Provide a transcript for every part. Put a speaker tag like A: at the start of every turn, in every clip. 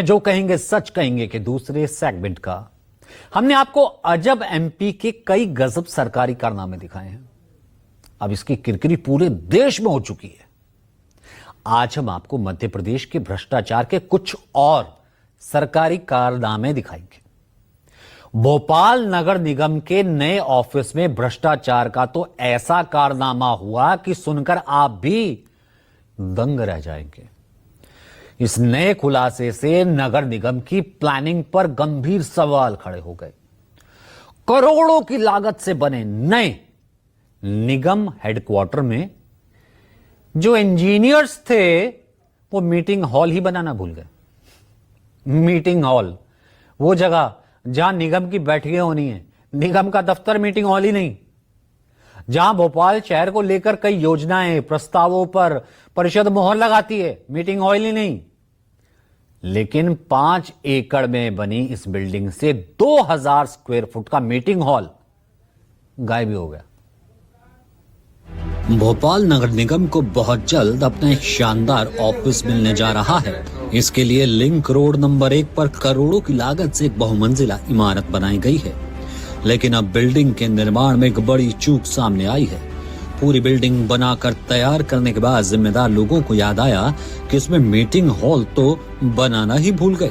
A: जो कहेंगे सच कहेंगे के दूसरे सेगमेंट का हमने आपको अजब एमपी के कई गजब सरकारी कारनामे दिखाए हैं। अब इसकी किरकिरी पूरे देश में हो चुकी है। आज हम आपको मध्य प्रदेश के भ्रष्टाचार के कुछ और सरकारी कारनामे दिखाएंगे। भोपाल नगर निगम के नए ऑफिस में भ्रष्टाचार का तो ऐसा कारनामा हुआ कि सुनकर आप भी दंग रह जाएंगे। इस नए खुलासे से नगर निगम की प्लानिंग पर गंभीर सवाल खड़े हो गए। करोड़ों की लागत से बने नए निगम हेडक्वार्टर में जो इंजीनियर्स थे वो मीटिंग हॉल ही बनाना भूल गए। मीटिंग हॉल, वो जगह जहां निगम की बैठकें होनी है, निगम का दफ्तर मीटिंग हॉल ही नहीं। जहां भोपाल शहर को लेकर कई योजनाएं प्रस्तावों पर परिषद मोहर लगाती है, मीटिंग हॉल ही नहीं। लेकिन 5 एकड़ में बनी इस बिल्डिंग से 2000 स्क्वायर फुट का मीटिंग हॉल गायब हो गया। भोपाल नगर निगम को बहुत जल्द अपना एक शानदार ऑफिस मिलने जा रहा है। इसके लिए लिंक रोड नंबर 1 पर करोड़ों की लागत से एक बहुमंजिला इमारत बनाई गई है। लेकिन अब बिल्डिंग के निर्माण में एक बड़ी चूक सामने आई है। पूरी बिल्डिंग बनाकर तैयार करने के बाद जिम्मेदार लोगों को याद आया कि इसमें मीटिंग हॉल तो बनाना ही भूल गए।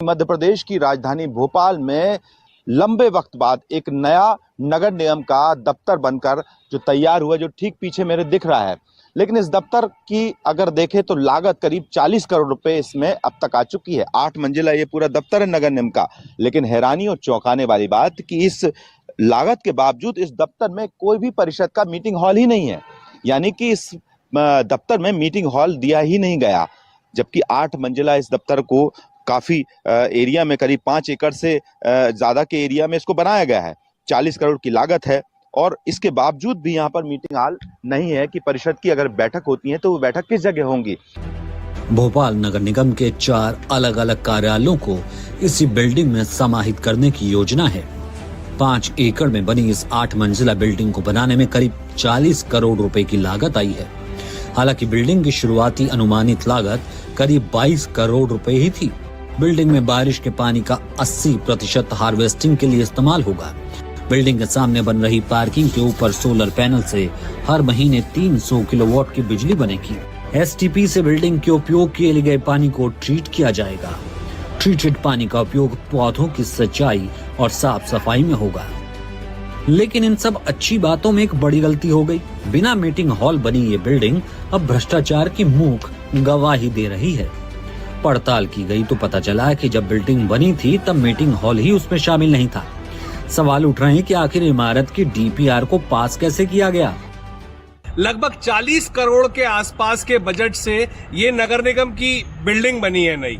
B: मध्य प्रदेश की राजधानी भोपाल में लंबे वक्त बाद एक नया नगर निगम का दफ्तर बनकर जो तैयार हुआ, जो ठीक पीछे मेरे दिख रहा है। लेकिन इस दफ्तर की अगर देखें तो लागत करीब 40 करोड़ रुपए इसमें अब तक आ चुकी है। 8 मंजिला ये पूरा दफ्तर है नगर निगम का। लेकिन हैरानी और चौंकाने वाली बात कि इस लागत के बावजूद इस दफ्तर में कोई भी परिषद का मीटिंग हॉल ही नहीं है। यानी कि इस दफ्तर में मीटिंग हॉल दिया ही नहीं गया, जबकि 8 मंजिला इस दफ्तर को काफी एरिया में, करीब 5 एकड़ से ज्यादा के एरिया में इसको बनाया गया है। 40 करोड़ की लागत है और इसके बावजूद भी यहाँ पर मीटिंग हॉल नहीं है कि परिषद की अगर बैठक होती है तो वो बैठक किस जगह होंगी।
A: भोपाल नगर निगम के 4 अलग अलग कार्यालयों को इसी बिल्डिंग में समाहित करने की योजना है। 5 एकड़ में बनी इस 8 मंजिला बिल्डिंग को बनाने में करीब 40 करोड़ रुपए की लागत आई है। हालांकि बिल्डिंग की शुरुआती अनुमानित लागत करीब 22 करोड़ रुपए ही थी। बिल्डिंग में बारिश के पानी का 80% हार्वेस्टिंग के लिए इस्तेमाल होगा। बिल्डिंग के सामने बन रही पार्किंग के ऊपर सोलर पैनल से हर महीने 300 किलोवाट की बिजली बनेगी। एसटीपी से बिल्डिंग के उपयोग के लिए गए पानी को ट्रीट किया जाएगा। ट्रीटेड पानी का उपयोग पौधों की सिंचाई और साफ सफाई में होगा। लेकिन इन सब अच्छी बातों में एक बड़ी गलती हो गई। बिना मीटिंग हॉल बनी ये बिल्डिंग अब भ्रष्टाचार की मूक गवाही दे रही है। पड़ताल की गई तो पता चला कि जब बिल्डिंग बनी थी तब मीटिंग हॉल ही उसमें शामिल नहीं था। सवाल उठ रहे हैं कि आखिर इमारत की डीपीआर को पास कैसे किया गया।
C: लगभग 40 करोड़ के आसपास के बजट से ये नगर निगम की बिल्डिंग बनी है नई,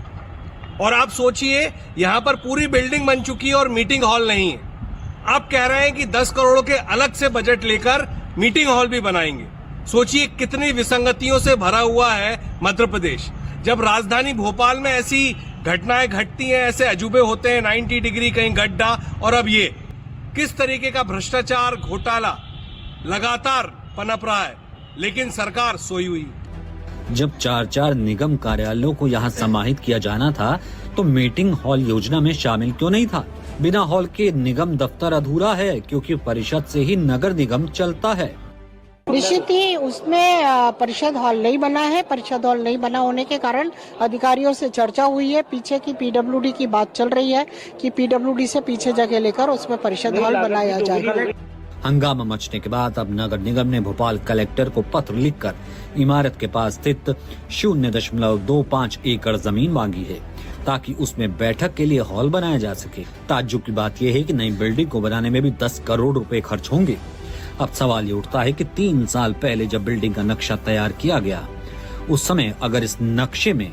C: और आप सोचिए यहाँ पर पूरी बिल्डिंग बन चुकी है और मीटिंग हॉल नहीं है। आप कह रहे हैं कि 10 करोड़ के अलग से बजट लेकर मीटिंग हॉल भी बनाएंगे। सोचिए कितनी विसंगतियों से भरा हुआ है मध्य प्रदेश। जब राजधानी भोपाल में ऐसी घटनाएं घटती हैं, ऐसे अजूबे होते हैं, 90 डिग्री कहीं गड्ढा, और अब ये किस तरीके का भ्रष्टाचार घोटाला लगातार पनप रहा है, लेकिन सरकार सोई हुई।
A: जब 4 निगम कार्यालयों को यहाँ समाहित किया जाना था तो मीटिंग हॉल योजना में शामिल क्यों नहीं था। बिना हॉल के निगम दफ्तर अधूरा है, क्योंकि परिषद से ही नगर निगम चलता है।
D: निश्चित ही उसमें परिषद हॉल नहीं बना है। परिषद हॉल नहीं बना होने के कारण अधिकारियों से चर्चा हुई है। पीछे की पीडब्ल्यूडी की बात चल रही है कि पीडब्ल्यूडी से पीछे जगह लेकर उसमें परिषद हॉल बनाया जाए।
A: हंगामा मचने के बाद अब नगर निगम ने भोपाल कलेक्टर को पत्र लिखकर इमारत के पास स्थित 0.25 एकड़ जमीन मांगी है, ताकि उसमें बैठक के लिए हॉल बनाया जा सके। ताज्जुब की बात यह है कि नई बिल्डिंग को बनाने में भी 10 करोड़ रुपए खर्च होंगे। अब सवाल ये उठता है कि 3 साल पहले जब बिल्डिंग का नक्शा तैयार किया गया, उस समय अगर इस नक्शे में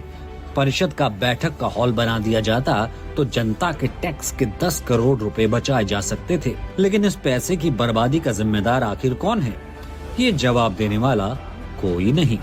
A: परिषद का बैठक का हॉल बना दिया जाता तो जनता के टैक्स के 10 करोड़ रुपए बचाए जा सकते थे। लेकिन इस पैसे की बर्बादी का जिम्मेदार आखिर कौन है, ये जवाब देने वाला कोई नहीं।